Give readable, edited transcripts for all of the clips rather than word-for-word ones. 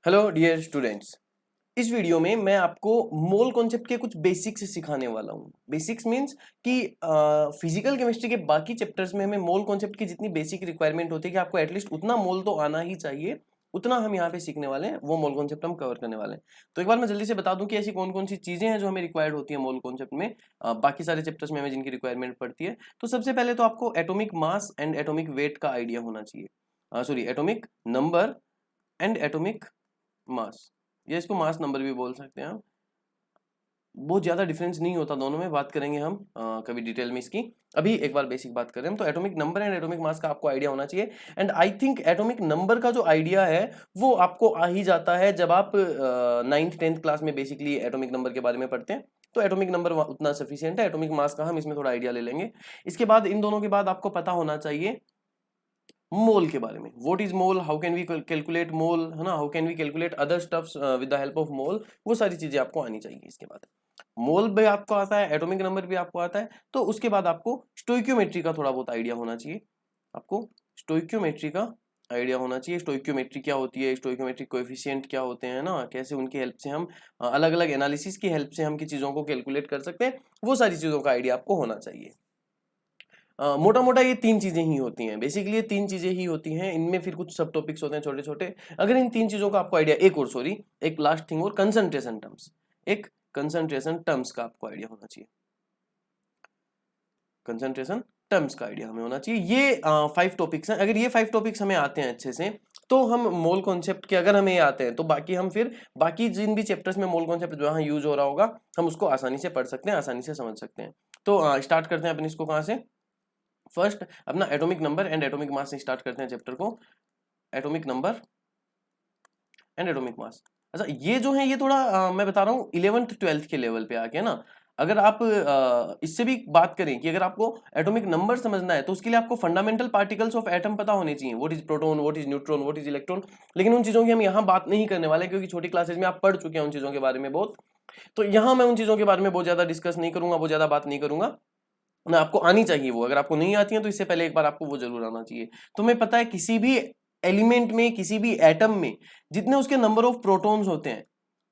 Hello dear students. इस video में मैं आपको मोल कॉन्सेप्ट के कुछ बेसिक्स सिखाने वाला हूँ। बेसिक्स मींस कि फिजिकल केमिस्ट्री के बाकी चैप्टर्स में हमें मोल कॉन्सेप्ट की जितनी बेसिक रिक्वायरमेंट होती है कि आपको एटलीस्ट उतना मोल तो आना ही चाहिए, उतना हम यहाँ पे सीखने वाले हैं। वो मोल कॉन्सेप्ट हम कवर करने वाले हैं। तो एक बार मैं जल्दी से बता दूं कि ऐसी कौन कौन सी चीजें हैं जो हमें रिक्वायर्ड होती है मोल कॉन्सेप्ट में, बाकी सारे चैप्टर्स में हमें जिनकी रिक्वायरमेंट पड़ती है। तो सबसे पहले तो आपको atomic mass and atomic weight का आइडिया होना चाहिए। Sorry, atomic number and atomic mass, या इसको मास नंबर भी बोल सकते हैं। बहुत ज्यादा डिफरेंस नहीं होता दोनों में, बात करेंगे हम कभी डिटेल में इसकी। अभी एक बार बेसिक बात करें हम, तो atomic number and atomic mass का आपको आइडिया होना चाहिए। And I think atomic number का जो आइडिया है वो आपको आ ही जाता है जब आप 9th-10th क्लास में बेसिकली एटॉमिक नंबर के बारे में पढ़ते हैं। तो एटॉमिक नंबर उतना सफिशियंट है। एटॉमिक मास का हम इसमें थोड़ा आइडिया ले लेंगे। इसके बाद इन दोनों के बाद आपको पता होना चाहिए मोल के बारे में। What is mole, how can we calculate mole, है ना, how can we calculate other stuffs with the help of mole. वो सारी चीजें आपको आनी चाहिए। इसके बाद मोल भी आपको आता है, एटॉमिक नंबर भी आपको आता है। तो उसके बाद आपको स्टोइक्योमेट्री का थोड़ा बहुत आइडिया होना चाहिए। आपको स्टोइक्योमेट्री का आइडिया होना चाहिए। स्टोइक्योमेट्री क्या होती है, स्टोइक्योमेट्रिक कोएफिशिएंट क्या होते हैं ना, कैसे उनकी हेल्प से हम अलग अलग एनालिसिस की हेल्प से हम की चीजों को कैलकुलेट कर सकते हैं। वो सारी चीजों का आइडिया आपको होना चाहिए। मोटा मोटा ये तीन चीजें ही होती हैं। बेसिकली ये तीन चीजें ही होती हैं। इनमें फिर कुछ सब टॉपिक्स होते हैं छोटे छोटे। अगर इन तीन चीजों का आपको आइडिया, एक लास्ट थिंग और, कंसंट्रेशन टर्म्स, एक कंसंट्रेशन टर्म्स का आपको आइडिया होना चाहिए। कंसंट्रेशन टर्म्स का आइडिया हमें होना चाहिए। ये 5 टॉपिक्स हैं। अगर ये 5 टॉपिक्स हमें आते हैं अच्छे से, तो हम मोल कॉन्सेप्ट के, अगर हमें ये आते हैं तो बाकी हम फिर बाकी जिन भी चैप्टर्स में मोल कॉन्सेप्ट जहाँ यूज हो रहा होगा हम उसको आसानी से पढ़ सकते हैं, आसानी से समझ सकते हैं। तो स्टार्ट करते हैं अपन इसको कहाँ से। फर्स्ट अपना atomic number and atomic mass से स्टार्ट करते हैं चैप्टर को। Atomic number and atomic mass. अच्छा, ये जो है ये थोड़ा मैं बता रहा हूँ 11th-12th के लेवल पे आके ना। अगर आप इससे भी बात करें कि अगर आपको एटॉमिक नंबर समझना है तो उसके लिए आपको फंडामेंटल पार्टिकल्स ऑफ एटम पता होने चाहिए। What is proton, what is neutron, what is electron. लेकिन उन चीजों की हम यहाँ बात नहीं करने वाले, क्योंकि छोटी क्लासेस में आप पढ़ चुके हैं उन चीजों के बारे में बहुत। तो यहाँ मैं उन चीजों के बारे में बहुत ज्यादा डिस्कस नहीं करूंगा, बहुत ज्यादा बात नहीं करूंगा ना। आपको आनी चाहिए वो। अगर आपको नहीं आती है तो इससे पहले एक बार आपको वो जरूर आना चाहिए। तुम्हें पता है किसी भी एलिमेंट में, किसी भी एटम में जितने उसके नंबर ऑफ प्रोटॉन्स होते हैं,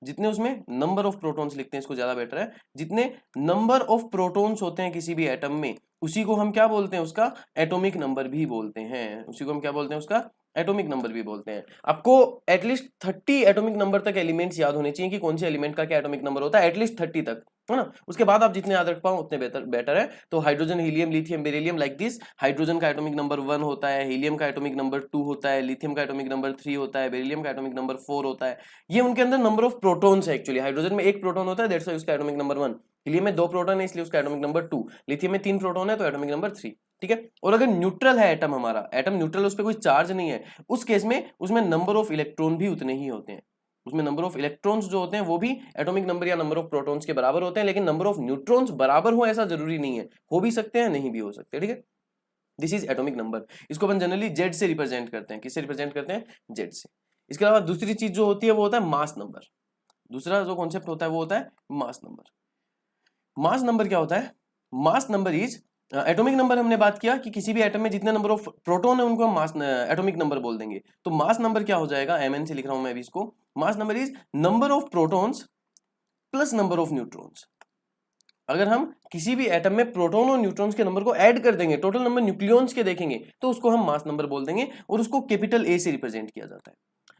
जितने उसमें नंबर ऑफ प्रोटॉन्स लिखते हैं, इसको ज्यादा बेटर है, जितने नंबर ऑफ प्रोटॉन्स होते हैं किसी भी एटम में, उसी को हम क्या बोलते हैं, उसका एटॉमिक नंबर भी बोलते हैं। उसी को हम क्या बोलते हैं, उसका एटॉमिक नंबर भी बोलते हैं। आपको एटलीस्ट 30 एटॉमिक नंबर तक एलिमेंट्स याद होने चाहिए कि कौन से एलिमेंट का क्या एटॉमिक नंबर होता है, एटलीस्ट 30 तक, है ना। उसके बाद आप जितने याद रख पाओ उतने बेहतर बेटर है। तो hydrogen, helium, lithium, beryllium, like this. Hydrogen का एटॉमिक नंबर 1 होता है, हीलियम का एटॉमिक नंबर 2 होता है, लिथियम का एटॉमिक नंबर 3 होता है, बेरिलियम का एटॉमिक नंबर 4 होता है। ये उनके अंदर नंबर ऑफ प्रोटॉन्स है। एक्चुअली हाइड्रोजन में 1 प्रोटॉन होता है, दैट्स व्हाई उसका एटॉमिक नंबर 1। हीलियम में 2 प्रोटॉन है, इसलिए उसका एटॉमिक नंबर 2। लिथियम में 3 प्रोटॉन है, तो एटॉमिक नंबर 3। ठीक है। और अगर न्यूट्रल है एटम, हमारा एटम न्यूट्रल, उस पर कोई चार्ज नहीं है, उस केस में उसमें नंबर ऑफ इलेक्ट्रॉन भी उतने ही होते हैं। उसमें नंबर ऑफ इलेक्ट्रॉन्स जो होते हैं वो भी एटॉमिक नंबर या नंबर ऑफ प्रोटॉन्स के बराबर होते हैं। लेकिन नंबर ऑफ न्यूट्रॉन्स बराबर हो ऐसा जरूरी नहीं है, हो भी सकते हैं, नहीं भी हो सकते। ठीक है। This is atomic number. इसको अपन जनरली जेड से रिप्रेजेंट करते हैं। किससे रिप्रेजेंट करते हैं? जेड से। इसके अलावा दूसरी चीज जो होती है वो होता है मास नंबर। दूसरा जो कॉन्सेप्ट होता है वो होता है मास नंबर। मास नंबर क्या होता है? Mass number is atomic number. हमने बात किया कि किसी भी एटम में जितने नंबर ऑफ प्रोटॉन है उनको हम मास एटॉमिक नंबर बोल देंगे। तो मास नंबर क्या हो जाएगा? mn से लिख रहा हूं मैं अभी इसको। Mass number is number of protons plus number of neutrons. अगर हम किसी भी एटम में प्रोटॉन और न्यूट्रॉन्स के नंबर को ऐड कर देंगे, टोटल नंबर न्यूक्लियॉन्स के देखेंगे, तो उसको हम मास नंबर बोल देंगे, और उसको कैपिटल ए से रिप्रेजेंट किया जाता है।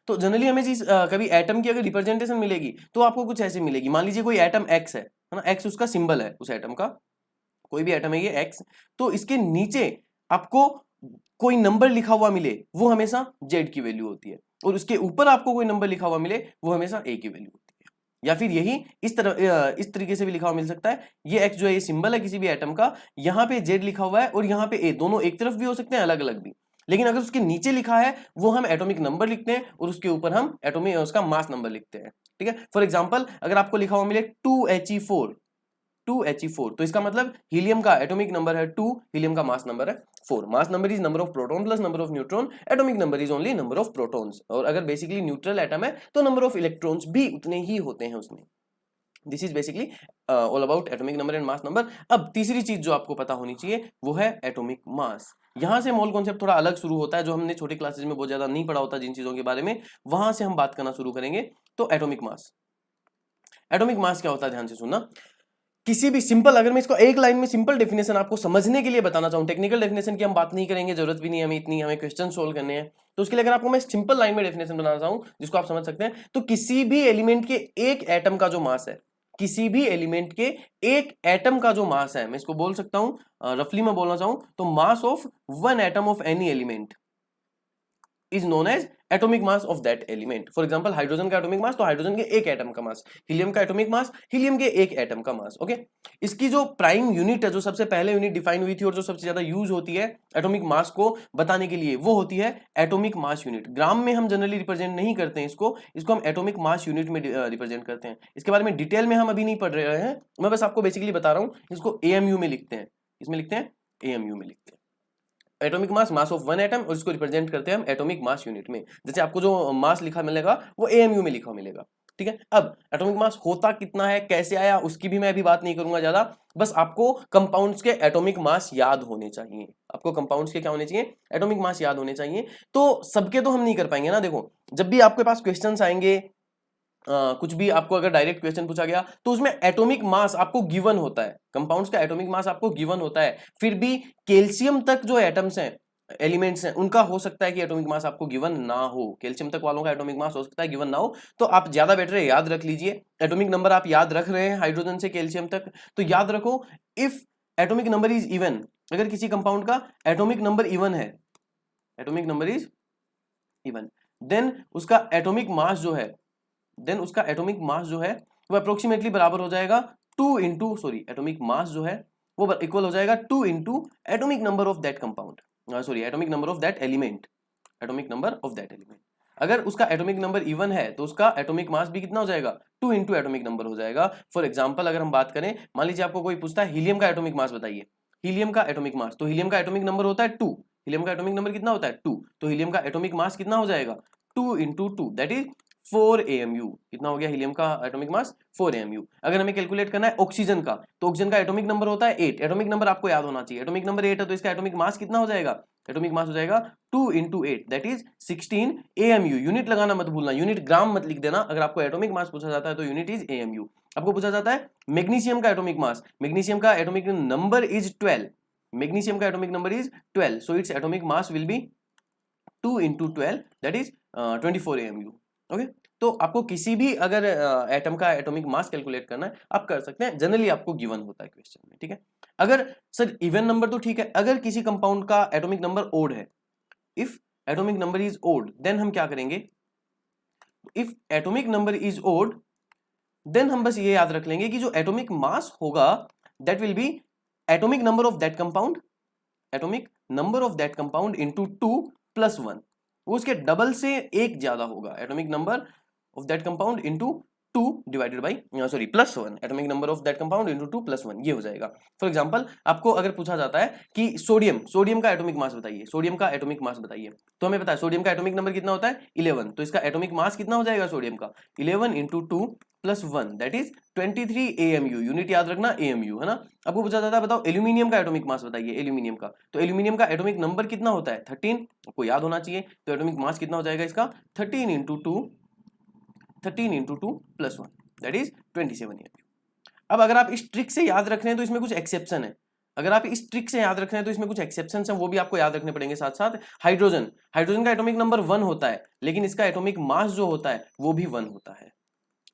तो जनरली हमें चीज कभी एटम की अगर रिप्रेजेंटेशन मिलेगी तो आपको कुछ ऐसे मिलेगी। मान लीजिए कोई एटम एक्स है ना, एक्स उसका सिंबल है उस एटम का। कोई भी एटम है ये एक्स, तो इसके नीचे आपको कोई नंबर लिखा हुआ मिले वो हमेशा जेड की वैल्यू होती है, और उसके ऊपर आपको कोई नंबर लिखा हुआ मिले वो हमेशा ए की वैल्यू होती है। या फिर यही इस तरीके से भी लिखा हुआ मिल सकता है। ये एक्स जो है ये सिंबल है किसी भी एटम का, यहाँ पे जेड लिखा हुआ है और यहाँ पे ए, दोनों एक तरफ भी हो सकते हैं, अलग अलग भी। लेकिन अगर उसके नीचे लिखा है वो हम एटॉमिक नंबर लिखते हैं, और उसके ऊपर हम एटॉमिक उसका मास नंबर लिखते हैं। ठीक है। फॉर एग्जाम्पल अगर आपको लिखा हुआ मिले 2He4, 2He4, तो इसका मतलब हीलियम का एटॉमिक नंबर है 2, हीलियम का मास नंबर है 4। Mass number is number of proton plus number of neutron, atomic number is only number of protons. और अगर बेसिकली न्यूट्रल एटम है तो नंबर ऑफ इलेक्ट्रॉन्स भी उतने ही होते हैं उसमें। This is basically all about atomic number and mass number. अब तीसरी चीज जो आपको पता होनी चाहिए वो है एटॉमिक मास। यहां से मोल कॉन्सेप्ट थोड़ा अलग शुरू होता है, जो हमने छोटी क्लासेस में बहुत ज्यादा नहीं पढ़ा होता जिन चीजों के बारे में, वहां से हम बात करना शुरू करेंगे। तो एटॉमिक मास, एटॉमिक मास क्या होता है ध्यान से सुनना। किसी भी सिंपल, अगर मैं इसको एक लाइन में सिंपल डेफिनेशन आपको समझने के लिए बताना चाहूं, टेक्निकल डेफिनेशन की हम बात नहीं करेंगे, जरूरत भी नहीं है हमें इतनी, हमें क्वेश्चन सोल्व करने हैं, तो उसके लिए अगर आपको मैं सिंपल लाइन में डेफिनेशन बनाना चाहूं जिसको आप समझ सकते हैं, तो किसी भी एलिमेंट के एक एटम का जो मास है, किसी भी एलिमेंट के एक एटम का जो मास है, मैं इसको बोल सकता हूं रफली मैं बोलना चाहूं तो mass of one atom of any element is known as atomic mass of that element. For example hydrogen का एटॉमिक मास, तो हाइड्रोजन के एक एटम का मास, हीलियम का एटॉमिक मास, हीलियम के एक एटम का मास। ओके, इसकी जो प्राइम यूनिट है, जो सबसे पहले यूनिट डिफाइन हुई थी और जो सबसे ज्यादा यूज होती है एटॉमिक मास को बताने के लिए, वो होती है एटॉमिक मास यूनिट। ग्राम में हम जनरली रिप्रेजेंट नहीं करते हैं इसको हम एटॉमिक मास यूनिट में रिप्रेजेंट करते हैं। इसके बारे में डिटेल में हम अभी नहीं पढ़ रहे हैं, मैं बस आपको बेसिकली बता रहा हूं। इसको एएमयू में लिखते हैं, इसमें लिखते हैं एएमयू में लिखते हैं atomic mass, mass of one atom, और इसको रिप्रेजेंट करते हैं हम एटॉमिक मास यूनिट में। जैसे आपको जो मास लिखा मिलेगा वो एएमयू में लिखा मिलेगा, ठीक है। अब एटॉमिक मास होता कितना है, कैसे आया, उसकी भी मैं अभी बात नहीं करूंगा ज्यादा, बस आपको कंपाउंड्स के एटॉमिक मास याद होने चाहिए। आपको कंपाउंड्स के क्या होने चाहिए, एटॉमिक मास याद होने चाहिए। तो सबके तो हम नहीं कर पाएंगे ना, देखो जब भी आपके पास क्वेश्चंस आएंगे, कुछ भी आपको अगर डायरेक्ट क्वेश्चन पूछा गया तो उसमें एटॉमिक मास आपको गिवन होता है, कंपाउंड्स का एटॉमिक मास आपको गिवन होता है। फिर भी कैल्शियम तक जो एटम्स हैं, एलिमेंट्स हैं, उनका हो सकता है कि एटॉमिक मास आपको गिवन ना हो, कैल्शियम तक वालों का एटॉमिक मास हो सकता है गिवन ना हो। तो आप ज्यादा बेटर है याद रख लीजिए, एटॉमिक नंबर आप याद रख रहे हैं हाइड्रोजन से कैल्शियम तक, तो याद रखो if atomic number is even, अगर किसी कंपाउंड का एटॉमिक नंबर इवन है, atomic number is even, then उसका एटॉमिक मास जो है, देन उसका एटॉमिक मास जो है वो अप्रोक्सीमेटली बराबर हो जाएगा एटॉमिक मास जो है वो इक्वल हो जाएगा 2 into atomic number of that compound, atomic number of that element, atomic number of that element. अगर उसका एटॉमिक नंबर इवन है तो उसका एटॉमिक मास भी कितना हो जाएगा, 2 इंटू एटॉमिक नंबर हो जाएगा। फॉर एग्जाम्पल अगर हम बात करें, मान लीजिए आपको कोई पूछता है हीलियम का एटॉमिक मास बताइए, हीलियम का एटॉमिक मास, तो हीलियम का एटॉमिक नंबर होता है 2, हीलियम का एटॉमिक नंबर कितना होता है 2, तो हीलियम का एटॉमिक मास कितना हो जाएगा 2 इंटू 2 दैट इज 4 AMU। कितना हो गया हीलियम का एटॉमिक मास 4 AMU। अगर हमें कैलकुलेट करना है ऑक्सीजन का, तो ऑक्सीजन का एटॉमिक नंबर होता है 8, एटॉमिक नंबर आपको याद होना चाहिए, एटॉमिक नंबर 8 है तो इसका एटॉमिक मास कितना हो जाएगा, एटॉमिक मास हो जाएगा 2 into 8 that is 16 AMU। Unit लगाना मत भूलना, यूनिट ग्राम मत लिख देना, अगर आपको एटॉमिक मास पूछा जाता है तो यूनिट इज AMU। आपको पूछा जाता है मैग्नीशियम का एटॉमिक मास, मैग्नीशियम का एटॉमिक नंबर इज 12, मैग्नीशियम का atomic number is 12, so its atomic mass will be 2 into 12 that is 24 AMU। Okay, तो आपको किसी भी अगर एटम का एटॉमिक मास कैलकुलेट करना है आप कर सकते हैं, जनरली आपको गिवन होता है क्वेश्चन में, ठीक है। अगर सर इवन नंबर तो ठीक है, अगर किसी कंपाउंड का एटॉमिक नंबर ओड है, if atomic number is odd, then हम क्या करेंगे, if atomic number is odd then हम बस ये याद रख लेंगे कि जो एटॉमिक मास होगा that will be atomic number of that compound, atomic number of that compound into 2 plus 1, वो उसके डबल से एक ज्यादा होगा, atomic number of that compound into 2 divided by plus 1, atomic number of that compound into 2 plus 1, ये हो जाएगा। For example आपको अगर पूछा जाता है कि सोडियम का एटॉमिक मास बताइए, सोडियम का एटॉमिक मास बताइए, तो हमें पता है सोडियम का एटॉमिक नंबर कितना होता है 11, तो इसका एटॉमिक मास कितना हो जाएगा सोडियम का 11 into 2 plus 1 that is 23 AMU। Unit याद रखना AMU है ना। आपको पूछा जाता है बताओ एल्यूमिनियम का एटॉमिक मास बताइए, एल्यूमिनियम का, तो एल्यूमिनियम का एटॉमिक नंबर कितना होता है 13, आपको याद होना चाहिए, तो एटॉमिक मास कितना हो जाएगा इसका 13 into 2 plus 1 that is 27 AMU। अब अगर आप इस ट्रिक से याद रख रहे हैं तो इसमें कुछ एक्सेप्शन है, अगर आप इस ट्रिक से याद रख रहे हैं तो इसमें कुछ एक्सेप्शन है, वो भी आपको याद रखने पड़ेंगे साथ साथ। हाइड्रोजन का एटॉमिक नंबर 1 होता है, लेकिन इसका एटॉमिक मास जो होता है वो भी 1 होता है।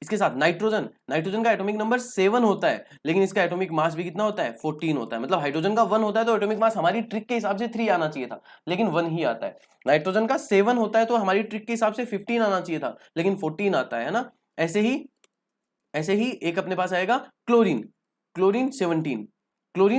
इसके साथ नाइट्रोजन का एटॉमिक नंबर 7 होता है, लेकिन इसका एटॉमिक मास भी कितना होता है 14 होता है। मतलब हाइड्रोजन का 1 होता है तो एटॉमिक मास हमारी ट्रिक के हिसाब से 3 आना चाहिए था, लेकिन 1 ही आता है। नाइट्रोजन का 7 होता है तो हमारी ट्रिक के हिसाब से 15 आना चाहिए था, लेकिन 14 आता है ना। ऐसे ही एक अपने पास आएगा क्लोरीन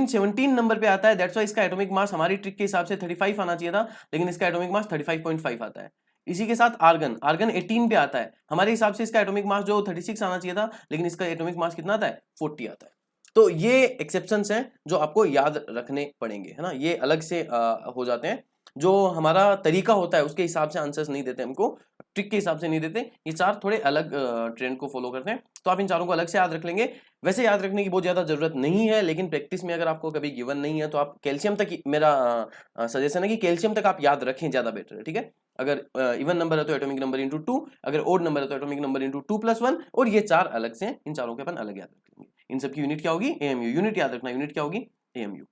17 नंबर पे आता है, दैट्स व्हाई इसका एटॉमिक मास हमारी ट्रिक के हिसाब से 35 आना चाहिए था, लेकिन इसका एटॉमिक मास 35.5 आता है। इसी के साथ आर्गन 18 पे आता है, हमारे हिसाब से इसका एटॉमिक मास जो 36 आना चाहिए था, लेकिन इसका एटॉमिक मास कितना आता है 40 आता है। तो ये एक्सेप्शंस हैं जो आपको याद रखने पड़ेंगे, है ना, ये अलग से हो जाते हैं। जो हमारा तरीका होता है उसके हिसाब से आंसर्स नहीं देते हमको, ट्रिक के हिसाब से नहीं देते। ये चार थोड़े अलग ट्रेंड को फॉलो करते हैं, तो आप इन चारों को अलग से याद रख लेंगे। वैसे याद रखने की बहुत ज्यादा जरूरत नहीं है, लेकिन प्रैक्टिस में अगर आपको कभी गिवन नहीं है तो आप कैल्शियम तक, मेरा सजेशन है कि कैल्शियम तक आप याद रखें, ज्यादा बेटर है, ठीक है। अगर इवन नंबर है तो एटॉमिक नंबर इंटू 2, अगर ओड नंबर है तो एटॉमिक नंबर इंटू 2+1, और ये चार अलग से, इन चारों के अपन अलग याद रखेंगे। इन सब की यूनिट क्या होगी? एएमयू। यूनिट याद रखना, यूनिट क्या होगी? एएमयू,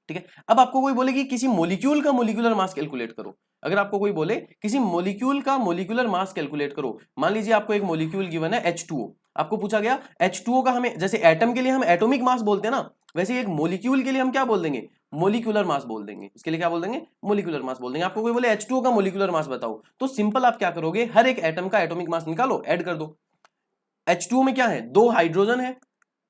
ठीक है। अब आपको कोई बोले कि किसी मॉलिक्यूल का मॉलिक्यूलर मास कैलकुलेट करो, अगर आपको कोई बोले किसी मॉलिक्यूल का मॉलिक्यूलर मास कैलकुलेट करो, मान लीजिए आपको एक मॉलिक्यूल गिवन है H2O, आपको पूछा गया H2O का, हमें जैसे एटम के लिए हम एटॉमिक मास बोलते हैं ना, वैसे एक मॉलिक्यूल के लिए हम क्या बोल देंगे? मॉलिक्यूलर मास बोल देंगे। इसके लिए क्या बोल देंगे? मॉलिक्यूलर मास बोल देंगे। आपको कोई बोले H2O का मॉलिक्यूलर मास बताओ, तो सिंपल आप क्या करोगे? हर एक एटम का एटॉमिक मास निकालो, ऐड कर दो। H2O में क्या है? 2 हाइड्रोजन है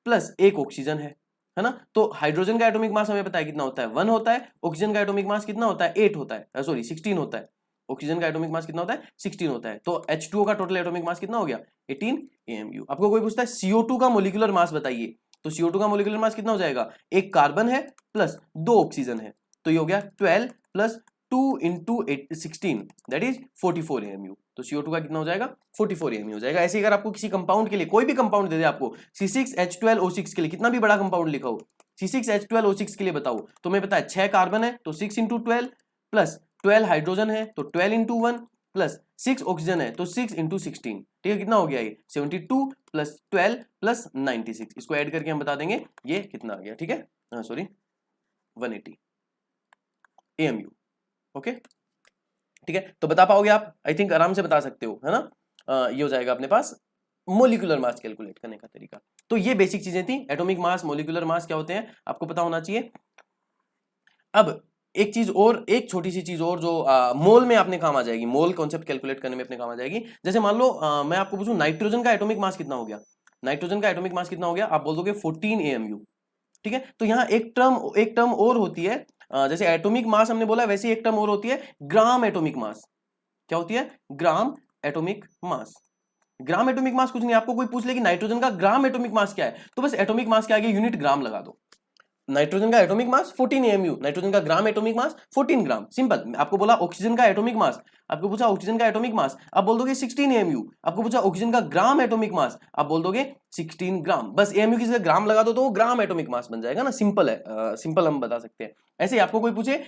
प्लस 1 ऑक्सीजन है ना। तो हाइड्रोजन का एटॉमिक मास हमें पता है कितना होता है? 1 होता है। ऑक्सीजन का एटॉमिक मास कितना होता है? 8 होता है, सॉरी 16 होता है। ऑक्सीजन का एटॉमिक मास कितना होता है? 16 होता है। तो H2O का टोटल एटॉमिक मास कितना हो गया? 18 AMU। आपको कोई पूछता है CO2 का मॉलिक्यूलर मास बताइए, तो CO2 का मॉलिक्यूलर मास कितना हो जाएगा? एक कार्बन है प्लस 2 ऑक्सीजन है, तो ये हो गया 12 plus 2 into 16, that is 44 AMU। तो CO2 का कितना हो जाएगा? 44 AMU हो जाएगा। ऐसे अगर आपको किसी कंपाउंड के लिए कोई भी कंपाउंड दे दे, आपको C6H12O6 के लिए कितना भी बड़ा कंपाउंड लिखा हो, C6H12O6 के लिए बताओ, तो मैं पता है 6 कार्बन है तो 6 इंटू 12 प्लस 12 हाइड्रोजन है तो 12 इंटू 1 प्लस 6 ऑक्सीजन है तो 6 इंटू 16, ठीक है। कितना हो गया ये? 72 प्लस 12 प्लस 96। इसको ऐड करके हम बता देंगे ये कितना आ गया, ठीक है। सॉरी 180 AMU, ओके, ठीक है। तो बता पाओगे आप? आई थिंक आराम से बता सकते हो, है ना। ये हो जाएगा अपने पास मोलिकुलर मास कैलकुलेट करने का तरीका। तो ये बेसिक चीजें थी, एटॉमिक मास, मोलिकुलर मास क्या होते हैं आपको पता होना चाहिए। अब एक चीज और, एक छोटी सी चीज और जो मोल में आपने काम आ जाएगी, मोल कॉन्सेप्ट कैलकुलेट करने में अपने काम आ जाएगी। जैसे मान लो मैं आपको पूछूं नाइट्रोजन का एटॉमिक मास कितना हो गया? नाइट्रोजन का एटॉमिक मास कितना हो गया? आप बोल दोगे 14 AMU, ठीक है। तो यहाँ एक टर्म और होती है, जैसे एटॉमिक मास हमने बोला, वैसे एक टर्म और होती है ग्राम एटॉमिक मास। क्या होती है? ग्राम एटॉमिक मास। ग्राम एटॉमिक मास कुछ नहीं, आपको कोई पूछ ले कि नाइट्रोजन का ग्राम एटॉमिक मास क्या है, तो बस एटॉमिक मास के आगे यूनिट ग्राम लगा दो। नाइट्रोजन का एटॉमिक मास 14 AMU, नाइट्रोजन का ग्राम एटॉमिक मास 14 ग्राम, सिंपल। आपको बोला ऑक्सीजन का एटॉमिक मास, आपको पूछा ऑक्सीजन का एटॉमिक मास, आप बोल दोगे 16 AMU। आपको पूछा ऑक्सीजन का ग्राम एटॉमिक मास, आप बोल दोगे 16 ग्राम। बस AMU की जगह ग्राम लगा दो तो वो ग्राम एटॉमिक मास बन जाएगा ना, सिंपल है, सिंपल हम बता सकते हैं। ऐसे आपको कोई पूछे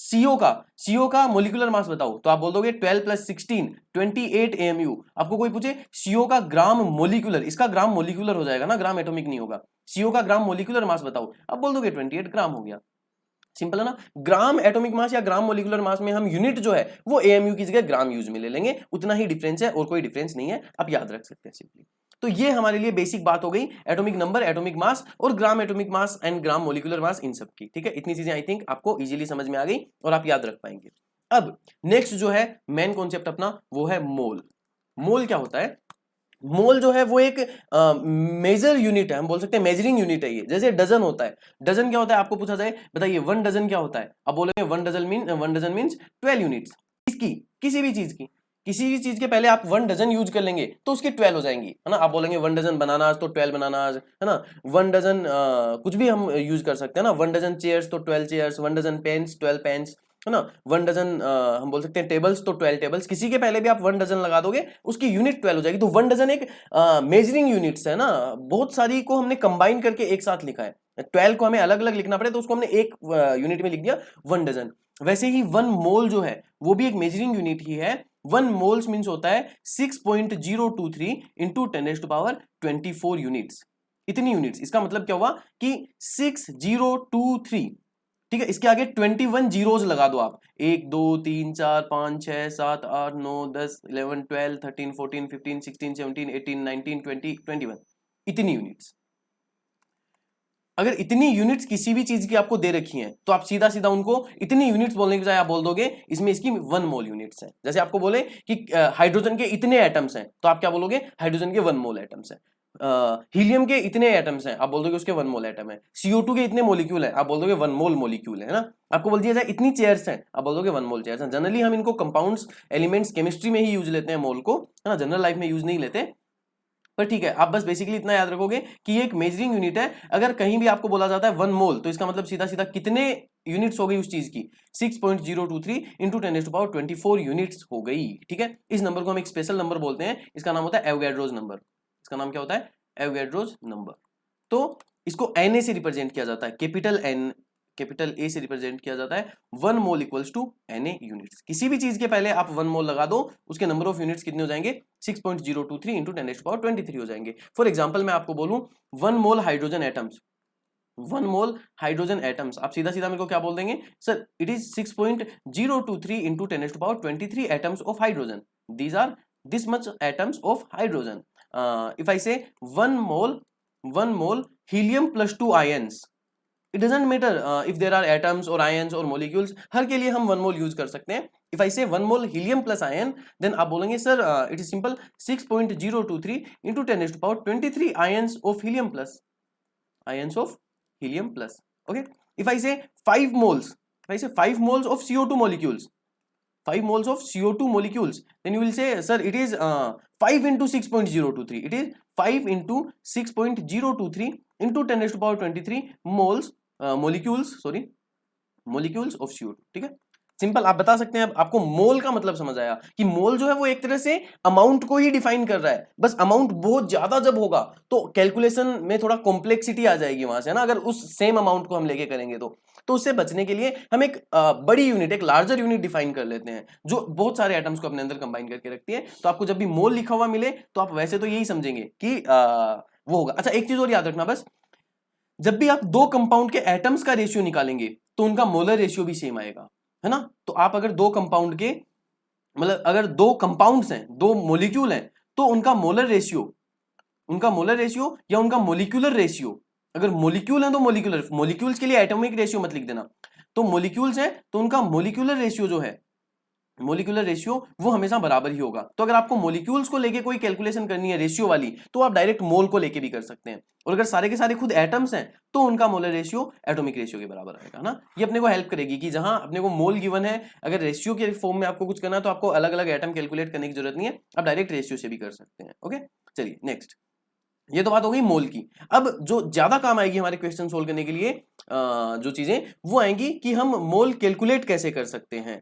CO का मोलिकुलर मास बताओ, तो आप बोल दोगे 12 प्लस 16 28 AMU। आपको कोई पूछे CO का ग्राम मोलिकुलर, इसका ग्राम मोलिकुलर हो जाएगा ना, ग्राम एटॉमिक नहीं होगा। CO का ग्राम मोलिकुलर मास बताओ, अब बोल दोगे 28 ग्राम हो गया। सिंपल है ना। ग्राम एटॉमिक मास या ग्राम मोलिकुलर मास में हम यूनिट जो है वो AMU की जगह ग्राम यूज में ले लेंगे, उतना ही डिफरेंस है और कोई डिफरेंस नहीं है, आप याद रख सकते हैं सिंपली। तो ये हमारे लिए बेसिक बात हो गई, एटॉमिक नंबर, एटॉमिक मास और gram atomic mass and gram molecular mass, इन सब की, ठीक है। इतनी चीजें आई थिंक आपको इजीली समझ में आ गई और आप याद रख पाएंगे। अब नेक्स्ट जो है मेन कॉन्सेप्ट अपना, वो है मोल। मोल क्या होता है? मोल जो है वो एक मेजर यूनिट है, हम बोल सकते हैं मेजरिंग यूनिट है ये। जैसे डजन होता है, डजन क्या होता है आपको पूछा जाए, बताइए 1 डजन क्या होता है? अब बोलेंगे 1 डजन मीन्स 12 यूनिट्स। इसकी किसी भी चीज की, किसी भी चीज के पहले आप 1 डजन यूज कर लेंगे तो उसकी 12 हो जाएंगी, है ना। आप बोलेंगे 1 डजन बनानास तो 12 बनानास, है ना। 1 डजन कुछ भी हम यूज कर सकते हैं ना, 1 डजन चेयर्स तो 12 चेयर्स, 1 डजन पेन्स 12 पेन्स, है ना। 1 डजन हम बोल सकते हैं टेबल्स तो 12 टेबल्स। किसी के पहले भी आप 1 डजन लगा दोगे उसकी यूनिट 12 हो जाएगी। तो 1 डजन एक मेजरिंग यूनिट्स है ना, बहुत सारी को हमने कंबाइन करके एक साथ लिखा है। 12 को हमें अलग अलग लिखना पड़े तो उसको हमने एक यूनिट में लिख दिया 1 डजन। वैसे ही 1 मोल जो है वो भी एक मेजरिंग यूनिट ही है। 1 मोल्स मीन्स होता है 6.023 इंटू 10⁻24 यूनिट्स, इतनी यूनिट्स। इसका मतलब क्या हुआ कि 6023, ठीक है। इसके आगे 21 जीरोज लगा दो आप, 1 2 3 4 5 6 7 8 9 10 11 12 13 14 15 16 17 18 19 20 21, इतनी यूनिट्स। अगर इतनी यूनिट्स किसी भी चीज की आपको दे रखी हैं तो आप सीधा सीधा उनको इतनी यूनिट्स बोलने के बजाय आप बोल दोगे इसमें इसकी 1 मोल यूनिट्स है। जैसे आपको बोले कि हाइड्रोजन के इतने एटम्स हैं तो आप क्या बोलोगे? हाइड्रोजन के 1 मोल एटम्स हैं। हीलियम के इतने एटम्स हैं, आप बोल दोगे उसके 1 मोल एटम है। CO2 के इतने मोलिक्यूल हैं, आप बोल दोगे 1 मोल मोलिक्यूल है ना। आपको बोल दिया जाए इतनी चेयर्स हैं, आप बोल दोगे 1 मोल चेयर्स हैं। जनरली हम इनको कंपाउंड्स, एलिमेंट्स, केमिस्ट्री में ही यूज लेते हैं मोल को, है ना, जनरल लाइफ में यूज नहीं लेते। पर ठीक है, आप बस बेसिकली इतना याद रखोगे कि ये एक मेजरिंग यूनिट है। अगर कहीं भी आपको बोला जाता है 1 मोल तो इसका मतलब सीधा सीधा कितने यूनिट्स हो गई उस चीज की 6.023 इंटू 10⁻24 यूनिट्स हो गई। ठीक है, इस नंबर को हम एक स्पेशल नंबर बोलते हैं, इसका नाम होता है एवोगाड्रोस नंबर। इसका नाम क्या होता है? Avogadro's number. तो इसको Na से रिप्रेजेंट किया जाता है, कैपिटल N कैपिटल A से रिप्रेजेंट किया जाता है। 1 मोल इक्वल्स टू Na यूनिट्स। किसी भी चीज के पहले आप 1 मोल लगा दो, उसके नंबर ऑफ यूनिट्स कितने हो जाएंगे? 6.023 इंटू 10⁻23 हो जाएंगे। फॉर एग्जाम्पल मैं आपको बोलूं 1 mole hydrogen atoms, 1 mole hydrogen atoms, आप सीधा सीधा मेरे को क्या बोल देंगे? Sir it is 6.023 into 10⁻23 atoms of hydrogen. These are this much atoms of hydrogen. If I say 1 mole helium plus 2 ions, it doesn't matter if there are atoms or ions or molecules, हर के लिए हम 1 mole use कर सकते हैं। If I say 1 mole helium plus ion, then आप बोलेंगे sir it is simple 6.023 into 10⁻23 ions of helium plus, ions of helium plus. Okay, if I say 5 moles, if I say 5 moles of CO2 molecules, 5 moles of CO2 molecules, then you will say sir it is 5 into 6.023, it is 5 into 6.023 into 10⁻23 moles molecules of CO2। ठीक है, simple आप बता सकते हैं। आपको मोल का मतलब समझ आया कि मोल जो है वो एक तरह से अमाउंट को ही डिफाइन कर रहा है, बस अमाउंट बहुत ज्यादा जब होगा तो कैलकुलेशन में थोड़ा कॉम्प्लेक्सिटी आ जाएगी वहां से, ना, अगर उस सेम अमाउंट को हम लेके करेंगे तो उससे बचने के लिए हम एक बड़ी यूनिट, एक लार्जर यूनिट डिफाइन कर लेते हैं जो बहुत सारे एटम्स को अपने अंदर कंबाइन करके रखती है। तो आपको जब भी मोल लिखा हुआ मिले तो आप वैसे तो यही समझेंगे कि वो होगा। अच्छा, एक चीज और याद रखना, बस जब भी आप दो कंपाउंड के एटम्स का रेशियो निकालेंगे तो उनका मोलर रेशियो भी सेम आएगा, है ना। तो आप अगर दो कंपाउंड के, मतलब अगर दो कंपाउंड्स हैं, दो मोलिक्यूल हैं, तो उनका मोलर रेशियो या उनका मोलिकुलर रेशियो, अगर मोलिक्यूल है तो मोलिकुलर, मोलिक्यूल्स के लिए एटॉमिक रेशियो मत लिख देना, तो मोलिक्यूल्स हैं तो उनका मोलिकुलर रेशियो जो है, मोलिकुलर रेशियो वो हमेशा बराबर ही होगा। तो अगर आपको मोलिक्यूल्स को लेके कोई कैलकुलेशन करनी है रेशियो वाली, तो आप डायरेक्ट मोल को लेके भी कर सकते हैं। और अगर सारे के सारे खुद एटम्स हैं तो उनका मोलर रेशियो एटॉमिक रेशियो के बराबर आएगा ना। ये अपने को हेल्प करेगी कि जहां अपने को मोल गिवन है, अगर रेशियो के फॉर्म में आपको कुछ करना है तो आपको अलग अलग एटम कैलकुलेट करने की जरूरत नहीं है, आप डायरेक्ट रेशियो से भी कर सकते हैं। ओके, चलिए नेक्स्ट। ये तो बात हो गई मोल की। अब जो ज्यादा काम आएगी हमारे क्वेश्चन सोल्व करने के लिए, जो चीजें वो आएंगी कि हम मोल कैलकुलेट कैसे कर सकते हैं।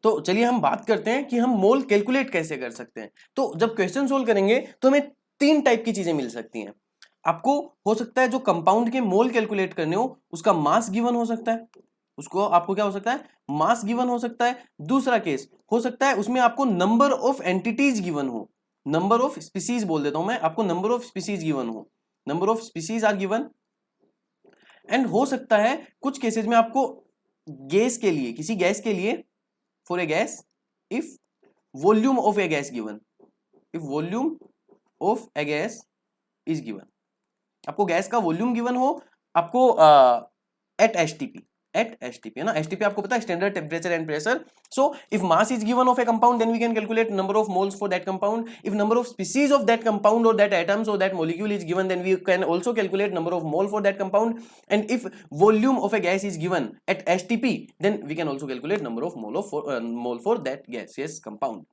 तो चलिए हम बात करते हैं कि हम मोल कैलकुलेट कैसे कर सकते हैं। तो जब क्वेश्चन सोल्व करेंगे तो हमें 3 टाइप की चीजें मिल सकती हैं। आपको हो सकता है जो कंपाउंड के मोल कैलकुलेट करने हो उसका मास गिवन हो सकता है, उसको आपको क्या हो सकता है? मास गिवन हो सकता है। दूसरा केस हो सकता है उसमें आपको नंबर ऑफ एंटिटीज गिवन हो, नंबर ऑफ स्पीसीज बोल देता हूं मैं, आपको नंबर ऑफ स्पीसीज गिवन हो, number of species are given. And हो सकता है कुछ केसेस में आपको गैस के लिए, किसी गैस के लिए, for a gas, if volume of a gas given, if volume of a gas is given, आपको गैस का वॉल्यूम गिवन हो, आपको एट एसटीपी है ना, एसटीपी आपको पता है standard temperature and pressure. So if mass is given of a compound then we can calculate number of moles for that compound. If number of species of that compound और that atoms और that molecule is given then we can also calculate number of mole for that compound. And if volume of a gas is given at STP then we can also calculate number of mole for that gaseous compound.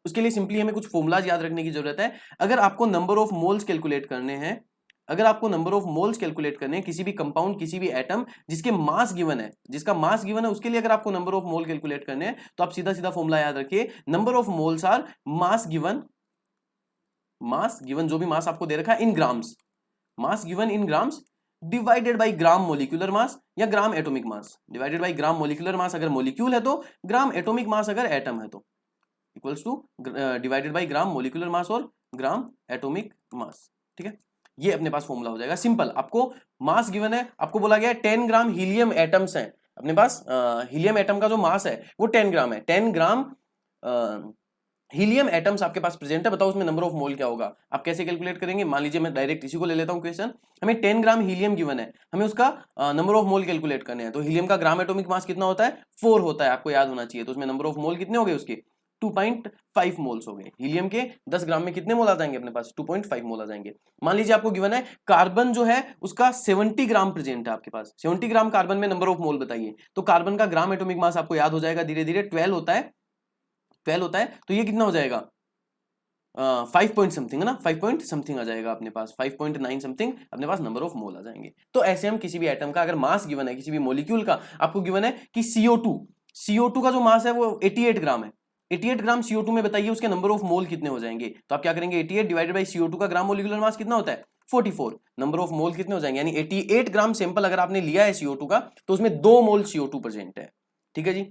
उसके लिए simply हमें कुछ formulas याद रखने की जरूरत है। अगर आपको नंबर ऑफ मोल्स कैलकुलेट करने हैं, अगर आपको नंबर ऑफ मोल्स कैलकुलेट करने हैं किसी भी कंपाउंड, किसी भी एटम जिसके मास गिवन है, जिसका मास गिवन है, उसके लिए अगर आपको नंबर ऑफ मोल कैलकुलेट करने हैं तो आप सीधा सीधा फॉर्मूला याद रखिए, number of moles are mass given जो भी मास आपको दे रखा है in grams, mass given in grams divided by gram molecular mass या gram atomic mass, divided by gram molecular mass अगर मोलिक्यूल है तो, ग्राम एटॉमिक मास अगर एटम है तो, equals two divided by gram molecular मास और ग्राम एटॉमिक मास। ठीक है, ये अपने पास फॉर्मूला हो जाएगा सिंपल। आपको मास गिवन है, आपको बोला गया है 10 ग्राम हीलियम एटम्स हैं अपने पास, हीलियम एटम का जो मास है वो 10 ग्राम है, 10 ग्राम हीलियम एटम्स आपके पास प्रेजेंट है। बताओ उसमें नंबर ऑफ मोल क्या होगा? आप कैसे कैलकुलेट करेंगे? मान लीजिए मैं डायरेक्ट इसी को ले लेता हूं क्वेश्चन, हमें 10 ग्राम हीलियम गिवन है, हमें उसका नंबर ऑफ मोल कैलकुलेट करने हैं। तो हीलियम का ग्राम एटॉमिक मास कितना होता है? 4 होता है, आपको याद होना चाहिए। तो उसमें नंबर ऑफ मोल कितने हो गए उसके? 2.5 मोल्स हो गए। हीलियम के 10 ग्राम में कितने मोल आ जाएंगे अपने पास? 2.5 मोल आ जाएंगे। मान लीजिए आपको गिवन है कार्बन जो है उसका 70 ग्राम प्रेजेंट है आपके पास, 70 ग्राम कार्बन में नंबर ऑफ मोल बताइए। तो कार्बन का ग्राम एटॉमिक मास आपको याद हो जाएगा धीरे धीरे, 12 होता है, 12 होता है। तो ये कितना हो जाएगा? 5 पॉइंट समथिंग है ना, 5 पॉइंट समथिंग आ जाएगा अपने पास, 5.9 समथिंग अपने पास नंबर ऑफ मोल आ जाएंगे। तो ऐसे हम किसी भी एटम का अगर मास गिवन है, किसी भी मॉलिक्यूल का आपको गिवन है कि CO2 का जो मास है वो 88 ग्राम है, 88 ग्राम CO2 में बताइए उसके नंबर ऑफ मोल कितने हो जाएंगे। तो आप क्या करेंगे, 88 डिवाइडेड बाई CO2 का ग्राम मोलिकुलर मास कितना होता है 44, नंबर ऑफ मोल कितने हो जाएंगे, यानी 88 ग्राम सैंपल अगर आपने लिया है CO2 का तो उसमें 2 मोल CO2 प्रेजेंट है। ठीक है जी।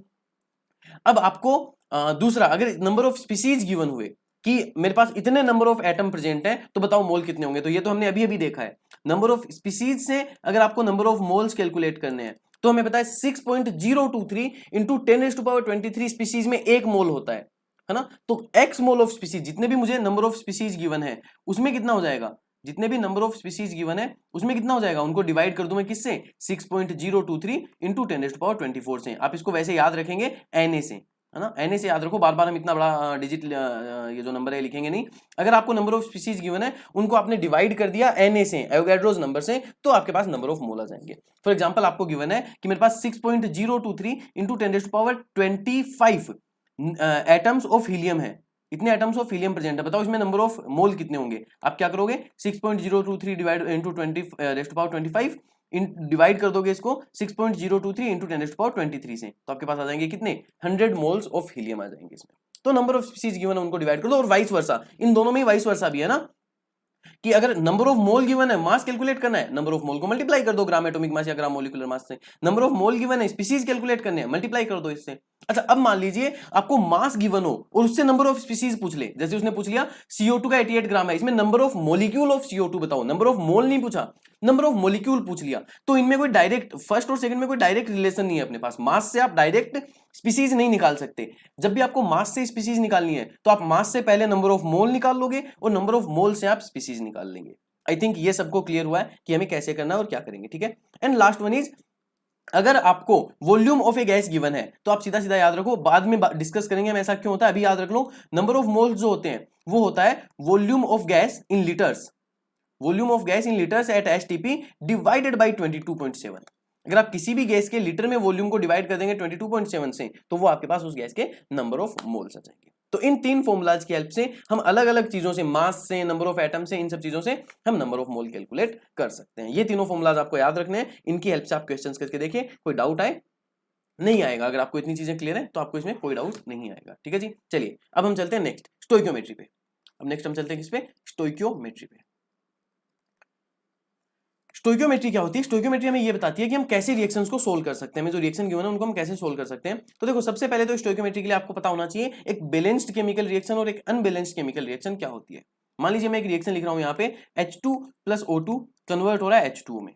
अब आपको दूसरा, अगर नंबर ऑफ स्पीसीज गिवन हुए कि मेरे पास इतने नंबर ऑफ एटम प्रेजेंट हैं तो बताओ मोल कितने होंगे, तो ये तो हमने अभी अभी देखा है। नंबर ऑफ स्पीसीज से अगर आपको नंबर ऑफ मोल्स कैलकुलेट करने हैं तो हमें पता है 6.023 इंटू 10⁻23 स्पीसीज में एक मोल होता है ना। तो एक्स मोल ऑफ स्पीसीज, जितने भी मुझे नंबर ऑफ स्पीसीज गिवन है उसमें कितना हो जाएगा, जितने भी नंबर ऑफ स्पीसीज गिवन है उसमें कितना हो जाएगा, उनको डिवाइड कर दूं मैं किससे, 6.023 इंटू 10⁻24 से। आप इसको वैसे याद रखेंगे Na से, है ना, Na से याद रखो, बार बार हम इतना बड़ा डिजिट ये जो नंबर है लिखेंगे नहीं। अगर आपको नंबर ऑफ स्पीसीज गिवन है उनको आपने डिवाइड कर दिया Na से, एवोगैड्रोस नंबर से, तो आपके पास नंबर ऑफ मोल आ जाएंगे। फॉर एग्जांपल आपको गिवन है कि मेरे पास 6.023 इंटू 10⁻25 एटम्स ऑफ हीलियम है, इतने एटम्स ऑफ हीलियम प्रेजेंट है, बताओ इसमें नंबर ऑफ मोल कितने होंगे। आप क्या करोगे, 6.023 डिवाइड इंटू 10⁻25 डिवाइड कर दोगे इसको 6.023 इंटू 10⁻23 से, तो आपके पास आ जाएंगे कितने, 100 मोल्स ऑफ हीलियम आ जाएंगे इसमें। तो नंबर ऑफ स्पीसीज गिवन है उनको डिवाइड कर दो, और वाइस वर्सा, इन दोनों में ही वाइस वर्सा भी है ना, कि अगर नंबर ऑफ मोल गिवन है, मास कैलकुलेट करना है, नंबर ऑफ मोल को मल्टीप्लाई कर दो ग्राम एटॉमिक मास या ग्राम मोलिकुलर मास से। नंबर ऑफ मोल गिवन है, स्पीसीज कैलकुलेट करने हैं, मल्टीप्लाई कर दो इससे। अच्छा, अब मान लीजिए आपको मास गिवन हो और उससे नंबर ऑफ स्पीसीज पूछ ले, जैसे उसने पूछ लिया CO2 का 88 ग्राम है, इसमें number of molecule of CO2 बताओ, नंबर ऑफ मोल नहीं पूछा, नंबर ऑफ मोलिक्यूल पूछ लिया। तो इनमें कोई डायरेक्ट, फर्स्ट और सेकंड में कोई डायरेक्ट रिलेशन नहीं है अपने पास, मास से आप डायरेक्ट स्पीसीज नहीं निकाल सकते। जब भी आपको मास से स्पीसीज निकालनी है तो आप मास से पहले नंबर ऑफ मोल निकाल लोगे और नंबर ऑफ मोल से आप स्पीसीज निकाल लेंगे। आई थिंक ये सबको क्लियर हुआ है कि हमें कैसे करना है और क्या करेंगे। ठीक है, एंड लास्ट वन इज, अगर आपको volume of a gas given है तो आप सीधा सीधा याद रखो, बाद में डिस्कस करेंगे हम ऐसा क्यों होता है, अभी याद रख लो, नंबर ऑफ मोल्स जो होते हैं वो होता है volume of gas in litres, volume of gas in litres at STP divided by 22.7। अगर आप किसी भी गैस के लीटर में वॉल्यूम को डिवाइड कर देंगे 22.7 से तो वो आपके पास उस गैस के नंबर ऑफ मोल्स आ जाएंगे। तो इन तीन फॉर्मूलाज की हेल्प से हम अलग अलग चीजों से, मास से, नंबर ऑफ एटम से, इन सब चीजों से हम नंबर ऑफ मोल कैलकुलेट कर सकते हैं। ये तीनों फॉर्मूलाज आपको याद रखने हैं, इनकी हेल्प से आप क्वेश्चंस करके देखिए, कोई डाउट आए नहीं आएगा। अगर आपको इतनी चीजें क्लियर है तो आपको इसमें कोई डाउट नहीं आएगा। ठीक है जी, चलिए अब हम चलते हैं नेक्स्ट स्टोइकियोमेट्री पे। अब नेक्स्ट हम चलते हैं किस पे, स्टोइकियोमेट्री पे। स्टोइकियोमेट्री क्या होती है, स्टोइकियोमेट्री हमें ये बताती है कि हम कैसे रिएक्शंस को सोल्व कर सकते हैं, हमें जो रिएक्शन गिवन है उनको हम कैसे सोल्व कर सकते हैं। तो देखो, सबसे पहले तो स्टोइकियोमेट्री के लिए आपको पता होना चाहिए एक बैलेंस्ड केमिकल रिएक्शन और एक अनबैलेंस्ड केमिकल रिएक्शन क्या होती है। मान लीजिए मैं एक रिएक्शन लिख रहा हूं यहाँ पे, H2 प्लस O2 कन्वर्ट हो रहा है H2O में,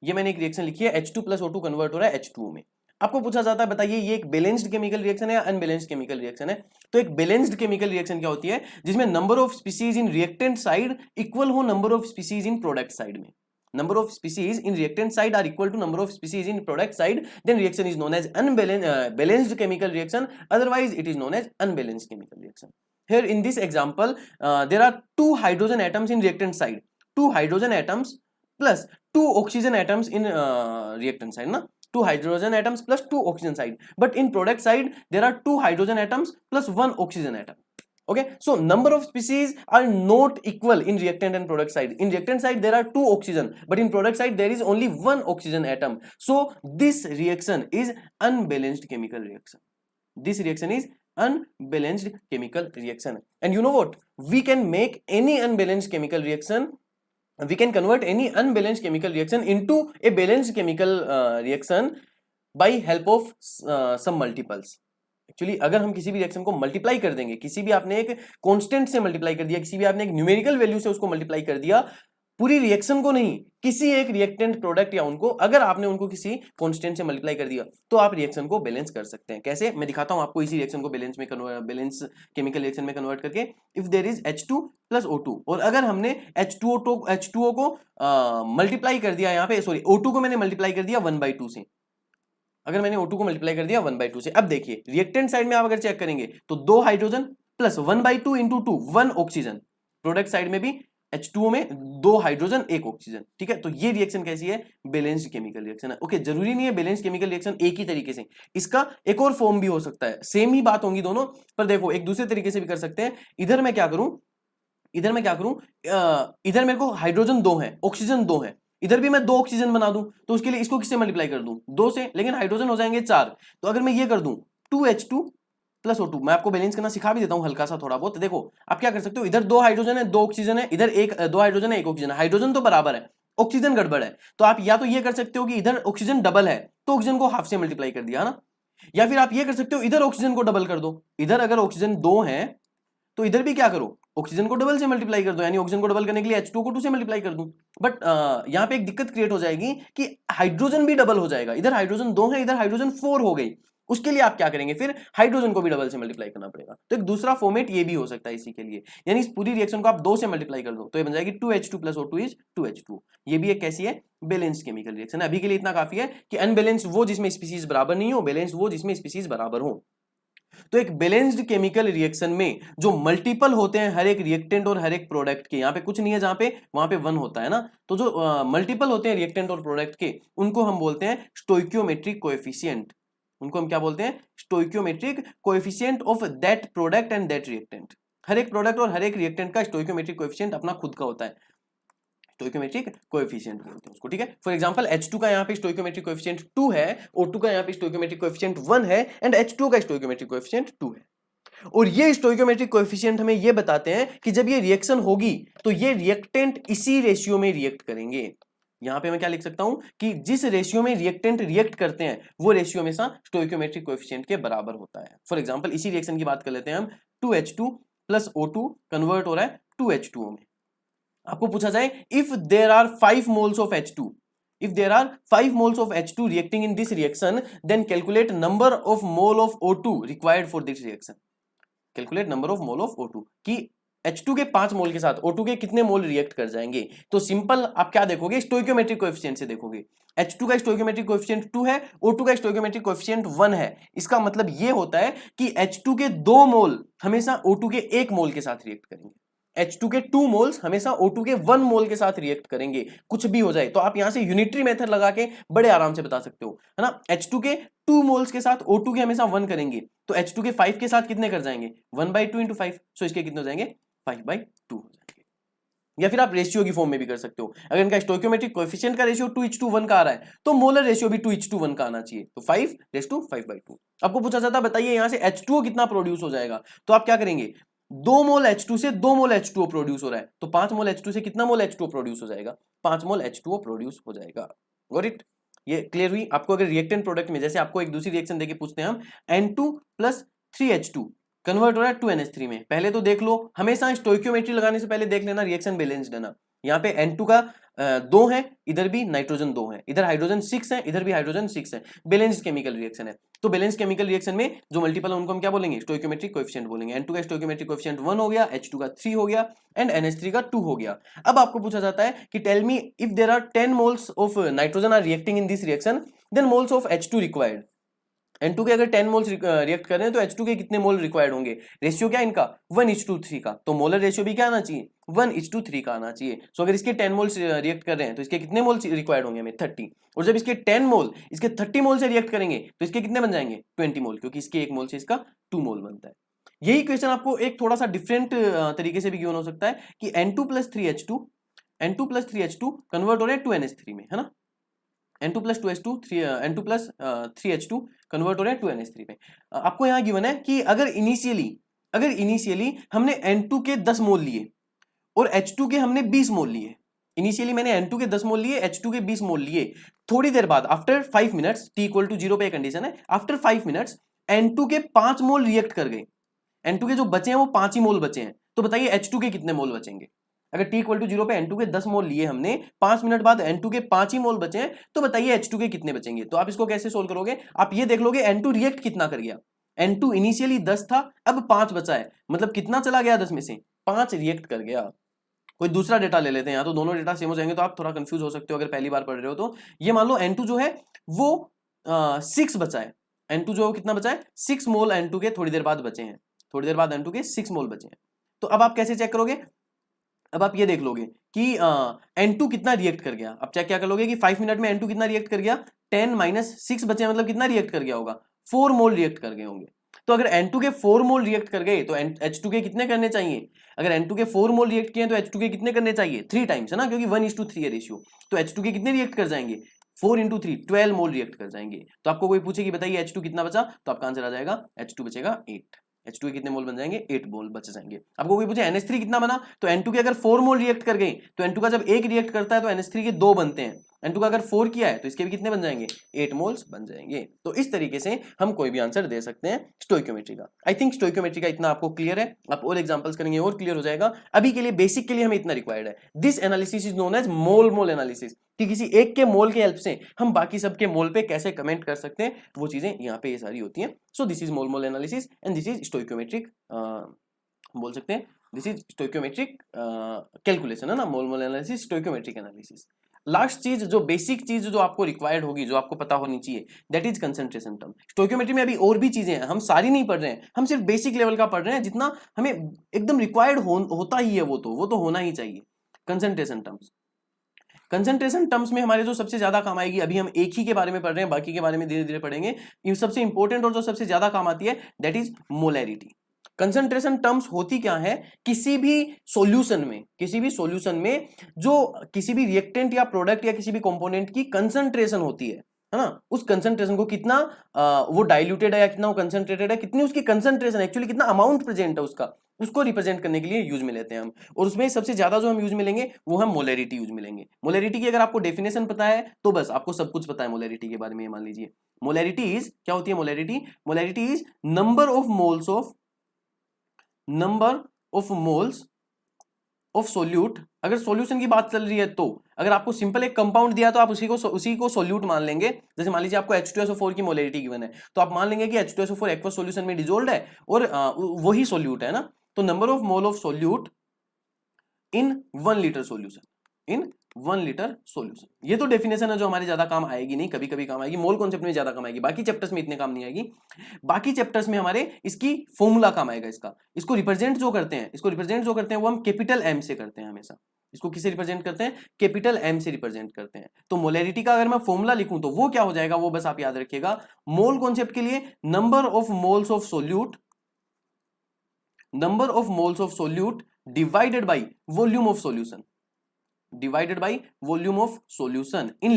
ये मैंने एक रिएक्शन लिखी है, H2 प्लस O2 कन्वर्ट हो रहा है H2O में। आपको पूछा जाता है बताइए ये एक बैलेंस्ड केमिकल रिएक्शन है या अनबैलेंस्ड केमिकल रिएक्शन है। तो एक बैलेंस्ड केमिकल रिएक्शन क्या होती है, जिसमें number of species in reactant side equal हो number of species in product side में। Number of species in reactant side are equal to number of species in product side, then reaction is known as balanced chemical reaction, otherwise it is known as unbalanced chemical reaction. Here in this example there are two hydrogen atoms in reactant side, two hydrogen atoms plus two oxygen atoms in reactant side, na, two hydrogen atoms plus two oxygen side, but in product side there are two hydrogen atoms plus one oxygen atom. Okay, so number of species are not equal in reactant and product side. In reactant side there are two oxygen, but in product side there is only one oxygen atom. So this reaction is unbalanced chemical reaction. This reaction is unbalanced chemical reaction. And you know what, we can make any unbalanced chemical reaction, we can convert any unbalanced chemical reaction into a balanced chemical reaction by help of some multiples. Actually अगर हम किसी भी reaction को multiply कर देंगे, किसी भी आपने एक कांस्टेंट से मल्टीप्लाई कर दिया, किसी भी आपने एक न्यूमेरिकल वैल्यू से उसको मल्टीप्लाई कर दिया, पूरी रिएक्शन को नहीं, किसी एक रिएक्टेंट प्रोडक्ट या उनको, अगर आपने उनको किसी कांस्टेंट से मल्टीप्लाई कर दिया तो आप रिएक्शन को बैलेंस कर सकते हैं। कैसे, मैं दिखाता हूं आपको इसी रिएक्शन को बैलेंस केमिकल रिएक्शन में कन्वर्ट करके। If there is H2 plus O2 और अगर हमने H2O को मल्टीप्लाई कर दिया, यहाँ पे सॉरी O2 को मैंने मल्टीप्लाई कर दिया 1/2 से, अगर मैंने O2 को मल्टीप्लाई कर दिया 1/2 से। अब देखिए रिएक्टेंट साइड में आप अगर चेक करेंगे तो 2 hydrogen plus 1/2 into 2 1 oxygen, product side में भी H2O में 2 हाइड्रोजन 1 ऑक्सीजन। ठीक है, तो ये रिएक्शन कैसी है, बैलेंस्ड केमिकल रिएक्शन है। ओके, जरूरी नहीं है बैलेंस्ड केमिकल रिएक्शन एक ही तरीके से, इसका एक और फॉर्म भी हो सकता है, सेम ही बात होंगी दोनों, पर देखो एक दूसरे तरीके से भी कर सकते हैं। इधर मैं क्या करूं, इधर मैं क्या करूं, इधर मेरे को हाइड्रोजन 2 है, ऑक्सीजन 2 है, इधर भी मैं 2 ऑक्सीजन बना दूं, तो उसके लिए इसको किससे मल्टीप्लाई कर दूं, 2 से, लेकिन हाइड्रोजन हो जाएंगे 4। तो अगर मैं ये कर दूं 2H2 प्लस O2, मैं आपको बैलेंस करना सिखा भी देता हूं हल्का सा थोड़ा बहुत। देखो आप क्या कर सकते हो, इधर 2 हाइड्रोजन है 2 ऑक्सीजन है, इधर 2 हाइड्रोजन है 1 ऑक्सीजन है, हाइड्रोजन तो बराबर है, ऑक्सीजन गड़बड़ है। तो आप या तो ये कर सकते हो कि इधर ऑक्सीजन डबल है तो ऑक्सीजन को हाफ से मल्टीप्लाई कर दिया ना, या फिर आप ये कर सकते हो इधर ऑक्सीजन को डबल कर दो, इधर अगर ऑक्सीजन 2 है तो इधर भी क्या करो, ऑक्सीजन को डबल से मल्टीप्लाई कर दो, यानी ऑक्सीजन को डबल करने के लिए H2 को 2 से मल्टीप्लाई कर दूं। बट यहां पे एक दिक्कत क्रिएट हो जाएगी कि हाइड्रोजन भी डबल हो जाएगा, इधर हाइड्रोजन 2 है, इधर हाइड्रोजन 4 हो गई, उसके लिए आप क्या करेंगे, फिर हाइड्रोजन को भी डबल से मल्टीप्लाई करना पड़ेगा। तो एक दूसरा फॉर्मेट ये भी हो सकता है इसी के लिए, यानी इस पूरी रिएक्शन को आप 2 से मल्टीप्लाई कर दो तो ये बन जाएगी 2H2 plus O2 is 2H2। ये भी एक कैसी है, बैलेंस्ड केमिकल रिएक्शन। अभी के लिए इतना काफी है कि अनबैलेंस्ड वो जिसमें स्पीसीज बराबर नहीं हो, बैलेंस्ड वो जिसमें स्पीसीज बराबर हो। तो एक बैलेंस्ड केमिकल रिएक्शन में जो मल्टीपल होते हैं हर एक रिएक्टेंट और हर एक प्रोडक्ट के, यहां पे कुछ नहीं है जहां पे वहां पे 1 होता है ना, तो जो मल्टीपल होते हैं रिएक्टेंट और प्रोडक्ट के, उनको हम बोलते हैं स्टोइकियोमेट्रिक कोएफिशिएंट। उनको हम क्या बोलते हैं, stoichiometric coefficient of that product and that reactant. हर एक प्रोडक्ट और हर एक रिएक्टेंट का स्टोइकियोमेट्रिक कोएफिशिएंट अपना खुद का होता है, स्टोइकियोमेट्रिक कोएफिशिएंट बोलते हैं उसको, ठीक है। फॉर एग्जांपल H2 का यहाँ पे स्टोइकियोमेट्रिक कोएफिशिएंट 2 है, O2 का यहाँ पे स्टोइकियोमेट्रिक कोएफिशिएंट 1 है एंड H2 का स्टोइकियोमेट्रिक कोएफिशिएंट 2 है। और ये स्टोइकियोमेट्रिक कोएफिशिएंट हमें ये बताते हैं कि जब ये रिएक्शन होगी तो ये रिएक्टेंट इसी रेशियो में रिएक्ट करेंगे। यहां पे मैं क्या लिख सकता हूं कि जिस रेशियो में रिएक्टेंट रिएक्ट करते हैं वो रेशियो हमेशा स्टोइकियोमेट्रिक कोएफिशिएंट के बराबर होता है। फॉर एग्जांपल इसी रिएक्शन की बात कर लेते हैं हम, 2H2 प्लस O2 कन्वर्ट हो रहा है 2H2O में। आपको पूछा जाए if there are 5 moles of H2, if there are 5 moles of H2 reacting in this reaction, then calculate number of mole of O2 required for this reaction. Calculate number of mole of O2 कि H2 के 5 मोल के साथ O2 के कितने मोल react कर जाएंगे। तो simple आप क्या देखोगे, स्टोइकियोमेट्रिक कोएफिशिएंट से देखोगे। H2 का स्टोइकियोमेट्रिक कोएफिशिएंट 2 है, O2 का स्टोइकियोमेट्रिक कोएफिशिएंट 1 है। इसका मतलब ये होता है कि H2 के 2 मोल हमेशा O2 के 1 मोल के साथ रिएक्ट करेंगे, H2 के 2 मोल्स हमेशा O2 के 1 मोल के साथ रिएक्ट करेंगे, कुछ भी हो जाए। तो आप यहां से यूनिटरी मेथड लगा के बड़े आराम से बता सकते हो, है ना। H2 के 2 मोल्स के साथ O2 के हमेशा 1 करेंगे, तो H2 के 5 के साथ कितने कर जाएंगे, 1/2 इंटू 5, सो इसके कितने हो जाएंगे, 5/2 हो जाएंगे। या फिर आप रेशियो की फॉर्म में भी कर सकते हो, अगर इनका स्टोइकियोमेट्रिक कोएफिशिएंट का रेशियो 2:1 का आ रहा है तो मोलर रेशियो भी 2:1 का आना चाहिए, तो 5:5/2। आपको पूछा जाता है बताइए यहां से H2O कितना प्रोड्यूस हो जाएगा, तो आप क्या करेंगे, 2 मोल H2 से 2 मोल H2O प्रोड्यूस हो रहा है, तो 5 मोल H2 से कितना मोल H2O प्रोड्यूस हो जाएगा, 5 मोल H2O प्रोड्यूस हो जाएगा। गॉट इट, ये क्लियर हुई। आपको अगर रिएक्टेंट प्रोडक्ट में जैसे आपको एक दूसरी रिएक्शन देके पूछते हैं हम, N2 प्लस 3H2 कन्वर्ट हो रहा है 2NH3 में, पहले तो देख लो, हमेशा स्टोइकियोमेट्री लगाने से पहले देख लेना रिएक्शन बैलेंस्ड है ना। यहाँ पे N2 का 2 है, इधर भी नाइट्रोजन 2 है, इधर हाइड्रोजन 6 है, इधर भी हाइड्रोजन 6 है, बैलेंस्ड केमिकल रिएक्शन है। तो बैलेंस्ड केमिकल रिएक्शन में जो मल्टीपल है उनको हम क्या बोलेंगे, स्टोइकियोमेट्रिक कोएफिशिएंट बोलेंगे। N2 का स्टोइकियोमेट्रिक कोएफिशिएंट 1 हो गया, H2 का 3 हो गया एंड NH3 का 2 हो गया। अब आपको पूछा जाता है कि tell me if there are 10 moles of nitrogen are reacting in this reaction, then moles of H2 required. N2 के अगर 10 मोल्स रिएक्ट कर रहे हैं तो H2 के कितने मोल रिक्वायर्ड होंगे, रेशियो क्या इनका 1:3 का, तो मोलर रेशियो भी क्या आना चाहिए 1:3 का आना चाहिए। सो अगर इसके 10 मोल्स रिएक्ट कर रहे हैं तो इसके कितने मोल रिक्वायर्ड होंगे हमें 30, और जब इसके 10 मोल इसके 30 मोल से रिएक्ट करेंगे तो इसके कितने बन जाएंगे 20 मोल, क्योंकि इसके 1 मोल से इसका 2 मोल बनता है। यही क्वेश्चन आपको एक थोड़ा सा डिफरेंट तरीके से भी गिवन हो सकता है कि N2 प्लस 3H2 कन्वर्ट हो रहे हैं 2NH3 में, है ना। N2 प्लस 3H2 कन्वर्ट हो रहे हैं 2NH3 में। आपको यहाँ गिवन है कि अगर इनिशियली हमने N2 के 10 मोल लिए और H2 के हमने 20 मोल लिए, इनिशियली मैंने N2 के 10 मोल लिए, H2 के 20 मोल लिए, थोड़ी देर बाद आफ्टर 5 मिनट्स, t=0 पे कंडीशन है, आफ्टर 5 मिनट्स N2 के 5 मोल रिएक्ट कर गए, N2 के जो बचे हैं वो 5 ही मोल बचे हैं, तो बताइए H2 के कितने मोल बचेंगे। अगर t=0 पे N2 के 10 मोल लिए हमने, 5 मिनट बाद N2 के 5 ही मोल बचे हैं, तो बताइए H2 के कितने बचेंगे। तो आप इसको कैसे सोल्व करोगे, आप ये देख लोगे N2 रिएक्ट कितना कर गया, N2 इनिशियली 10 था, अब 5 बचा है, मतलब कितना चला गया 10 में से 5 रिएक्ट कर गया। कोई दूसरा डेटा ले लेते हैं, यहाँ तो दोनों डेटा सेम हो जाएंगे तो आप थोड़ा कंफ्यूज हो सकते हो अगर पहली बार पढ़ रहे हो तो। ये मान लो N2 जो है वो 6 बचा है, N2 जो कितना बचा है 6 मोल N2 के थोड़ी देर बाद बचे हैं, थोड़ी देर बाद N2 के 6 मोल बचे हैं। तो अब आप कैसे चेक करोगे, अब आप ये देख लोगे कि N2 कितना रिएक्ट कर गया। अब चेक क्या कर लोगे कि 5 मिनट में N2 कितना रिएक्ट कर गया, 10 - 6 बचे, मतलब कितना रिएक्ट कर गया होगा 4 मोल रिएक्ट कर गए होंगे। तो अगर N2 के 4 मोल रिएक्ट कर गए तो H2 के कितने करने चाहिए? अगर N2 के 4 मोल रिएक्ट किए तो H2 के कितने करने चाहिए? 3 टाइम्स, है ना, क्योंकि 1:3 है रेशियो। तो H2 के कितने रिएक्ट कर जाएंगे? 4 × 3 12 मोल रिएक्ट कर जाएंगे। तो आपको कोई पूछे कि बताइए H2 कितना बचा, तो आपका आंसर आ जाएगा H2 बचेगा 8। H2 के कितने मोल बन जाएंगे? 8 मोल बच जाएंगे। आपको कोई पूछे NH3 कितना बना, तो N2 के अगर 4 मोल रिएक्ट कर गए तो N2 का जब एक रिएक्ट करता है तो NH3 के 2 बनते हैं। N2 का अगर 4 किया है तो इसके भी कितने बन जाएंगे? 8 मोल्स बन जाएंगे। तो इस तरीके से हम कोई भी आंसर दे सकते हैं स्टोइकियोमेट्री का। आई थिंक स्टोइकियोमेट्री का इतना आपको क्लियर है। आप और एग्जांपल्स करेंगे और क्लियर हो जाएगा। अभी के लिए बेसिक के लिए हमें इतना रिक्वायर्ड है। This analysis is known as mole analysis, कि किसी एक के मोल के हेल्प से हम बाकी सबके मोल पे कैसे कमेंट कर सकते हैं, वो चीजें यहाँ पे ये सारी होती हैं। So this is mole analysis and this is stoichiometric, बोल सकते हैं दिस इज स्टोइकियोमेट्रिक कैलकुलेशन, है ना, मोल एनालिसिस, स्टोइकियोमेट्रिक एनालिसिस। लास्ट चीज, जो बेसिक चीज जो आपको रिक्वायर्ड होगी, जो आपको पता होनी चाहिए, that is concentration term. Stoichiometry में अभी और भी चीजें हैं, हम सारी नहीं पढ़ रहे हैं, हम सिर्फ बेसिक लेवल का पढ़ रहे हैं, जितना हमें एकदम रिक्वायर्ड होता ही है वो तो होना ही चाहिए। कंसंट्रेशन टर्म्स, कंसंट्रेशन टर्म्स में हमारे जो सबसे ज्यादा काम आएगी, अभी हम एक ही के बारे में पढ़ रहे हैं, बाकी के बारे में धीरे धीरे पढ़ेंगे। ये सबसे इंपॉर्टेंट और जो सबसे ज्यादा काम आती है that is molarity. Concentration terms होती क्या है? किसी भी सॉल्यूशन में जो किसी भी रिएक्टेंट या प्रोडक्ट या किसी भी कंपोनेंट की कंसंट्रेशन होती है ना, उस कंसंट्रेशन को कितना वो डाइल्यूटेड है या कितना वो कंसंट्रेटेड है, कितनी उसकी कंसंट्रेशन एक्चुअली कितना अमाउंट प्रेजेंट है उसका, उसको रिप्रेजेंट करने के लिए यूज में लेते हैं हम। और उसमें सबसे ज्यादा जो हम यूज में लेंगे वो हम मोलैरिटी यूज में लेंगे। मोलैरिटी की अगर आपको डेफिनेशन पता है तो बस आपको सब कुछ पता है मोलैरिटी के बारे में। मान लीजिए मोलैरिटी इज, क्या होती है molarity is number of moles of solute. अगर सॉल्यूशन की बात चल रही है तो अगर आपको सिंपल एक कंपाउंड दिया तो आप उसी को सोल्यूट मान लेंगे। जैसे मान लीजिए आपको H2SO4 की मोलैरिटी गिवन है तो आप मान लेंगे कि H2SO4 एक्वस सॉल्यूशन में डिसॉल्व्ड है और वही सोल्यूट है ना। तो number of mole of solute in 1 litre solution, ये तो डेफिनेशन है जो हमारे ज्यादा काम आएगी नहीं, कभी कभी काम आएगी, मोल कॉन्सेप्ट में ज्यादा काम आएगी, बाकी चैप्टर्स में इतने काम नहीं आएगी। बाकी चैप्टर्स में हमारे इसकी फॉर्मूला काम आएगा। इसको रिप्रेजेंट जो करते हैं वो हम कैपिटल एम से करते हैं हमेशा। इसको किसे रिप्रेजेंट करते हैं? कैपिटल एम से रिप्रेजेंट करते हैं। तो मोलैरिटी का अगर मैं फॉर्मूला लिखूं तो वो क्या हो जाएगा, वो बस आप याद रखिएगा। मोल कॉन्सेप्ट के लिए number of moles of solute divided by volume of solution, in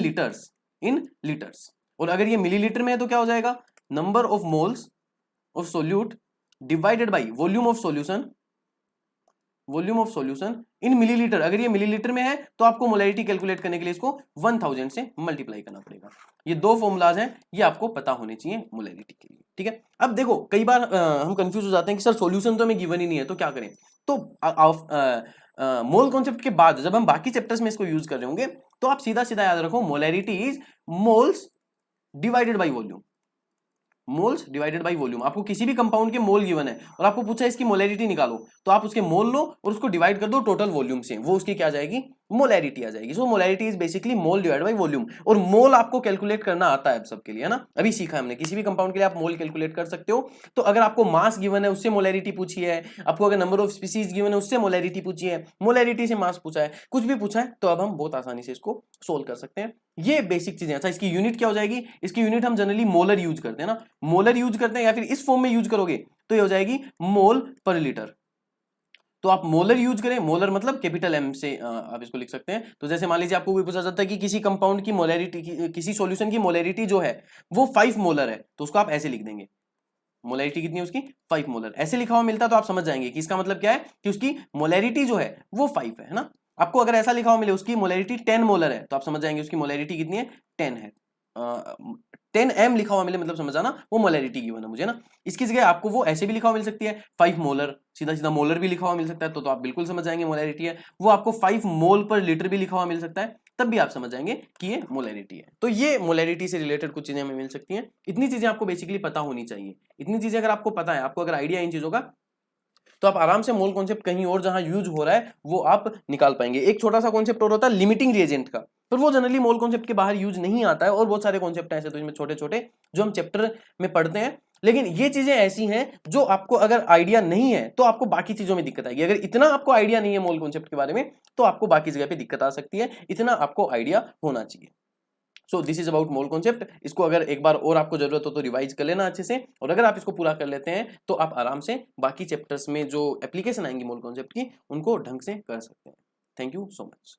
litres. और अगर ये मिलीलीटर में है तो क्या हो जाएगा? Number of moles of solute divided by volume of solution in millilitre. अगर ये मिलीलीटर में है तो आपको मोलैरिटी कैलकुलेट करने के लिए इसको 1000 से मल्टीप्लाई करना पड़ेगा। ये दो फॉर्मूलाज हैं, ये आपको पता होने चाहिए मोलैरिटी के लिए, ठीक है। अब देखो कई बार हम कंफ्यूज हो जाते हैं कि सर सॉल्यूशन तो हमें गिवन ही नहीं है तो क्या करें। तो मोल कॉन्सेप्ट के बाद जब हम बाकी चैप्टर्स में इसको यूज कर रहे होंगे तो आप सीधा सीधा याद रखो molarity is moles divided by volume. आपको किसी भी कंपाउंड के मोल गिवन है और आपको पूछा है इसकी मोलैरिटी निकालो, तो आप उसके मोल लो और उसको डिवाइड कर दो टोटल वॉल्यूम से, वो उसकी क्या आ जाएगी? मोलैरिटी आ जाएगी। So molarity is basically mole divide by volume. और मोल आपको कैलकुलेट करना आता है सबके लिए, है ना, अभी सीखा है हमने। किसी भी कंपाउंड के लिए आप मोल कैलकुलेट कर सकते हो। तो अगर आपको मास गिवन है उससे मोलैरिटी पूछी है, आपको अगर नंबर ऑफ स्पीसीज गिवन है उससे मोलैरिटी पूछी है, मोलैरिटी से मास पूछा है, कुछ भी पूछा है, तो अब हम बहुत आसानी से इसको सोल्व कर सकते हैं। ये बेसिक चीजें। अच्छा, इसकी यूनिट क्या हो जाएगी? इसकी यूनिट हम जनरली मोलर यूज करते हैं ना, मोलर यूज करते हैं या फिर इस फॉर्म में यूज करोगे तो ये हो जाएगी मोल पर लीटर। तो आप मोलर यूज करें, मोलर मतलब कैपिटल एम से आप इसको लिख सकते हैं। तो जैसे मान लीजिए आपको कोई पूछा जाता है कि किसी कंपाउंड की मोलैरिटी, किसी सॉल्यूशन की मोलैरिटी जो है वो 5 मोलर है, तो उसको आप ऐसे लिख देंगे, मोलैरिटी कितनी है उसकी? 5 मोलर। ऐसे लिखा हुआ मिलता तो आप समझ जाएंगे कि इसका मतलब क्या है, कि उसकी मोलैरिटी जो है वो 5 है ना। आपको अगर ऐसा लिखा हुआ मिले उसकी मोलैरिटी 10 मोलर है, तो आप समझ जाएंगे उसकी मोलैरिटी कितनी है? 10 है। 10 m लिखा हुआ मिले मतलब समझ आना वो मोलैरिटी गिवन है मुझे ना। इसकी जगह आपको वो ऐसे भी लिखा हुआ मिल सकती है 5 मोलर, सीधा सीधा मोलर भी लिखा हुआ मिल सकता है, तो आप बिल्कुल समझ जाएंगे मोलैरिटी है। वो आपको 5 मोल पर लीटर भी लिखा हुआ मिल सकता है, तब भी आप समझ जाएंगे कि ये मोलैरिटी है। तो ये मोलैरिटी से रिलेटेड कुछ चीजें हमें मिल सकती हैं। इतनी चीजें आपको बेसिकली पता होनी चाहिए। इतनी चीजें अगर आपको पता है, आपको अगर आइडिया इन चीजों का, तो आप आराम से मोल कॉन्सेप्ट कहीं और जहां यूज हो रहा है वो आप निकाल पाएंगे। एक छोटा सा कॉन्सेप्ट और होता है लिमिटिंग रिएजेंट का, पर वो जनरली मोल कॉन्सेप्ट के बाहर यूज नहीं आता है। और बहुत सारे कॉन्सेप्ट ऐसे तो इसमें छोटे छोटे जो हम चैप्टर में पढ़ते हैं, लेकिन ये चीजें ऐसी हैं जो आपको अगर आइडिया नहीं है तो आपको बाकी चीजों में दिक्कत आएगी। अगर इतना आपको आइडिया नहीं है मोल कॉन्सेप्ट के बारे में तो आपको बाकी जगह पे दिक्कत आ सकती है। इतना आपको आइडिया होना चाहिए। So this is about mole concept. इसको अगर एक बार और आपको जरूरत हो तो रिवाइज कर लेना अच्छे से, और अगर आप इसको पूरा कर लेते हैं तो आप आराम से बाकी चैप्टर्स में जो एप्लीकेशन आएंगी मोल कॉन्सेप्ट की उनको ढंग से कर सकते हैं। Thank you so much.